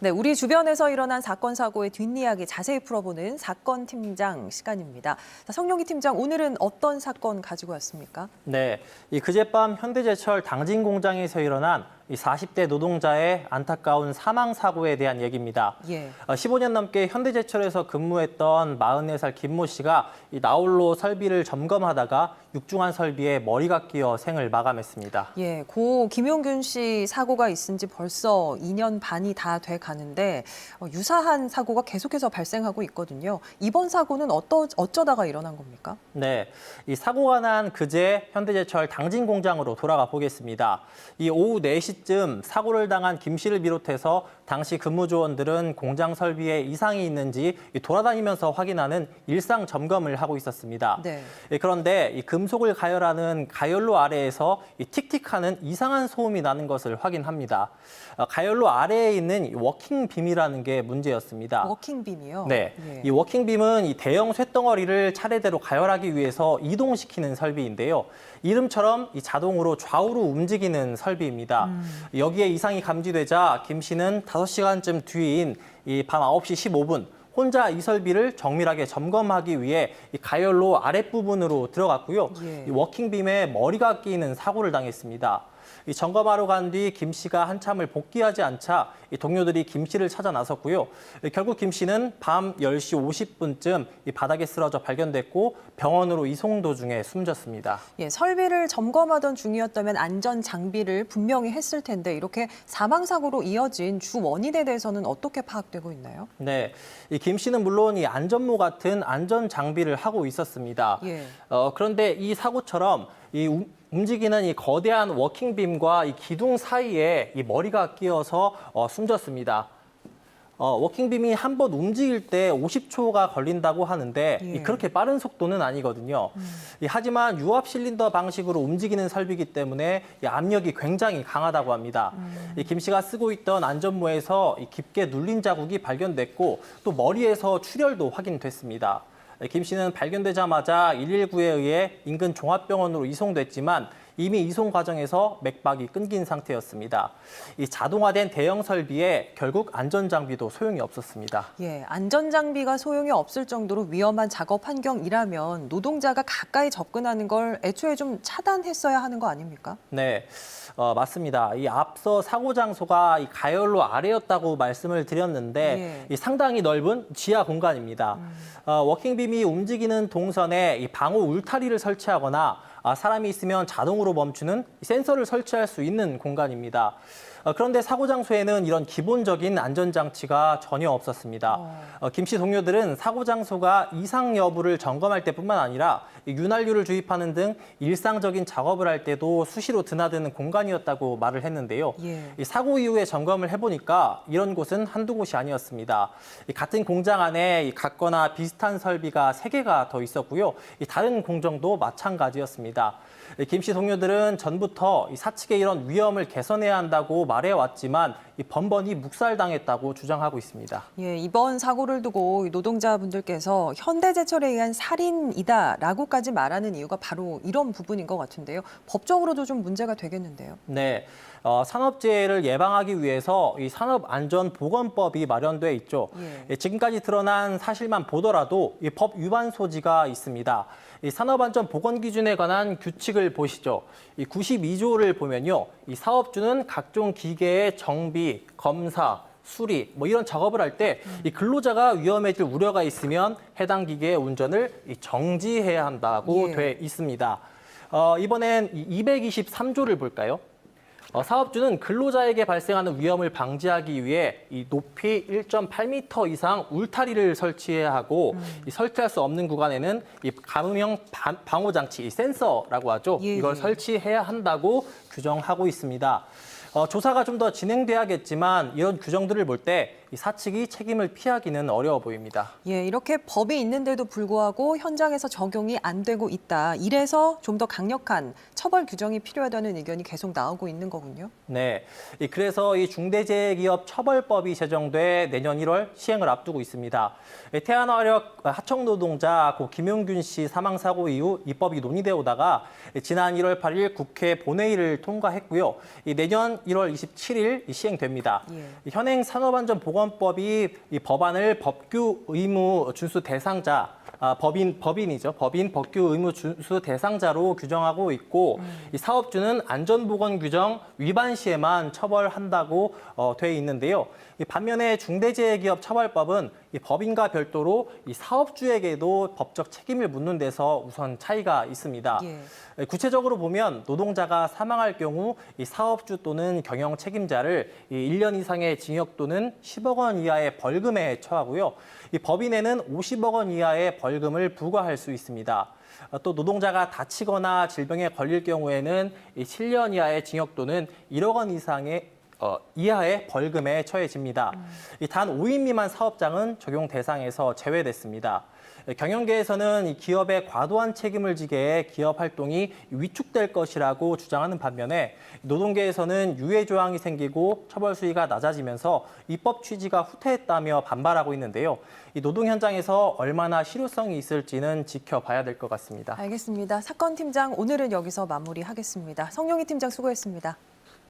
네, 우리 주변에서 일어난 사건, 사고의 뒷이야기 자세히 풀어보는 사건 팀장 시간입니다. 자, 성룡기 팀장, 오늘은 어떤 사건 가지고 왔습니까? 네, 이 그젯밤 현대제철 당진 공장에서 일어난 이 40대 노동자의 안타까운 사망 사고에 대한 얘기입니다. 예. 15년 넘게 현대제철에서 근무했던 44살 김모 씨가 이 나홀로 설비를 점검하다가 육중한 설비에 머리가 끼어 생을 마감했습니다. 예, 고 김용균 씨 사고가 있은 지 벌써 2년 반이 다 돼 가는데 유사한 사고가 계속해서 발생하고 있거든요. 이번 사고는 어쩌다가 일어난 겁니까? 네, 이 사고가 난 그제 현대제철 당진 공장으로 돌아가 보겠습니다. 이 오후 4시쯤 사고를 당한 김 씨를 비롯해서 당시 근무조원들은 공장 설비에 이상이 있는지 돌아다니면서 확인하는 일상 점검을 하고 있었습니다. 네. 그런데 이 금속을 가열하는 가열로 아래에서 이 틱틱하는 이상한 소음이 나는 것을 확인합니다. 가열로 아래에 있는 이 워킹빔이라는 게 문제였습니다. 워킹빔이요? 네, 예. 이 워킹빔은 이 대형 쇳덩어리를 차례대로 가열하기 위해서 이동시키는 설비인데요. 이름처럼 이 자동으로 좌우로 움직이는 설비입니다. 여기에 이상이 감지되자 김 씨는 5시간쯤 뒤인 이 밤 9시 15분 혼자 이 설비를 정밀하게 점검하기 위해 이 가열로 아랫부분으로 들어갔고요. 예. 이 워킹빔에 머리가 끼이는 사고를 당했습니다. 이 점검하러 간 뒤 김 씨가 한참을 복귀하지 않자 이 동료들이 김 씨를 찾아 나섰고요. 결국 김 씨는 밤 10시 50분쯤 이 바닥에 쓰러져 발견됐고 병원으로 이송 도중에 숨졌습니다. 예, 설비를 점검하던 중이었다면 안전 장비를 분명히 했을 텐데 이렇게 사망 사고로 이어진 주 원인에 대해서는 어떻게 파악되고 있나요? 네, 이 김 씨는 물론 이 안전모 같은 안전 장비를 하고 있었습니다. 예. 그런데 이 사고처럼 이 움직이는 이 거대한 워킹빔과 이 기둥 사이에 이 머리가 끼어서 숨졌습니다. 워킹빔이 한 번 움직일 때 50초가 걸린다고 하는데 예. 그렇게 빠른 속도는 아니거든요. 하지만 유압 실린더 방식으로 움직이는 설비이기 때문에 이 압력이 굉장히 강하다고 합니다. 이 김 씨가 쓰고 있던 안전모에서 이 깊게 눌린 자국이 발견됐고 또 머리에서 출혈도 확인됐습니다. 김 씨는 발견되자마자 119에 의해 인근 종합병원으로 이송됐지만 이미 이송 과정에서 맥박이 끊긴 상태였습니다. 이 자동화된 대형 설비에 결국 안전장비도 소용이 없었습니다. 예, 안전장비가 소용이 없을 정도로 위험한 작업 환경이라면 노동자가 가까이 접근하는 걸 애초에 좀 차단했어야 하는 거 아닙니까? 네, 맞습니다. 이 앞서 사고 장소가 이 가열로 아래였다고 말씀을 드렸는데 예. 이 상당히 넓은 지하 공간입니다. 워킹빔이 움직이는 동선에 이 방호 울타리를 설치하거나 사람이 있으면 자동으로 멈추는 센서를 설치할 수 있는 공간입니다. 그런데 사고 장소에는 이런 기본적인 안전장치가 전혀 없었습니다. 김 씨 동료들은 사고 장소가 이상 여부를 점검할 때뿐만 아니라 윤활유를 주입하는 등 일상적인 작업을 할 때도 수시로 드나드는 공간이었다고 말을 했는데요. 예. 이 사고 이후에 점검을 해보니까 이런 곳은 한두 곳이 아니었습니다. 같은 공장 안에 같거나 비슷한 설비가 3개가 더 있었고요. 다른 공정도 마찬가지였습니다. 김 씨 동료들은 전부터 사측의 이런 위험을 개선해야 한다고 말해왔지만 번번이 묵살당했다고 주장하고 있습니다. 예, 이번 사고를 두고 노동자분들께서 현대제철에 의한 살인이다라고까지 말하는 이유가 바로 이런 부분인 것 같은데요. 법적으로도 좀 문제가 되겠는데요. 네, 산업재해를 예방하기 위해서 이 산업안전보건법이 마련돼 있죠. 예. 지금까지 드러난 사실만 보더라도 이 법 위반 소지가 있습니다. 이 산업안전보건기준에 관한 규칙을 보시죠. 이 92조를 보면요, 이 사업주는 각종 기계의 정비, 검사, 수리, 이런 작업을 할 때 이 근로자가 위험해질 우려가 있으면 해당 기계의 운전을 정지해야 한다고 예. 돼 있습니다. 이번엔 223조를 볼까요? 사업주는 근로자에게 발생하는 위험을 방지하기 위해 이 높이 1.8m 이상 울타리를 설치해야 하고 이 설치할 수 없는 구간에는 이 감음형 방호 장치, 이 센서라고 하죠. 예, 이걸 예. 설치해야 한다고 규정하고 있습니다. 조사가 좀 더 진행돼야겠지만 이런 규정들을 볼 때 이 사측이 책임을 피하기는 어려워 보입니다. 예, 이렇게 법이 있는데도 불구하고 현장에서 적용이 안 되고 있다. 이래서 좀 더 강력한 처벌 규정이 필요하다는 의견이 계속 나오고 있는 거군요. 네, 그래서 이 중대재해기업 처벌법이 제정돼 내년 1월 시행을 앞두고 있습니다. 태안화력 하청 노동자 고 김용균 씨 사망 사고 이후 입법이 논의되어 오다가 지난 1월 8일 국회 본회의를 통과했고요. 내년 1월 27일 시행됩니다. 예. 현행 산업안전보건법이 이 법안을 법규 의무 준수 대상자 법인이죠. 법인 법규 의무 준수 대상자로 규정하고 있고 이 사업주는 안전보건 규정 위반 시에만 처벌한다고 돼 있는데요. 이 반면에 중대재해기업처벌법은 이 법인과 별도로 이 사업주에게도 법적 책임을 묻는 데서 우선 차이가 있습니다. 예. 구체적으로 보면 노동자가 사망할 경우 이 사업주 또는 경영 책임자를 이 1년 이상의 징역 또는 10억 원 이하의 벌금에 처하고요. 이 법인에는 50억 원 이하의 벌금을 부과할 수 있습니다. 또 노동자가 다치거나 질병에 걸릴 경우에는 이 7년 이하의 징역 또는 1억 원 이하의 벌금에 처해집니다. 단 5인 미만 사업장은 적용 대상에서 제외됐습니다. 경영계에서는 이 기업의 과도한 책임을 지게 기업 활동이 위축될 것이라고 주장하는 반면에 노동계에서는 유예 조항이 생기고 처벌 수위가 낮아지면서 입법 취지가 후퇴했다며 반발하고 있는데요. 이 노동 현장에서 얼마나 실효성이 있을지는 지켜봐야 될 것 같습니다. 알겠습니다. 사건 팀장 오늘은 여기서 마무리하겠습니다. 성용희 팀장 수고했습니다.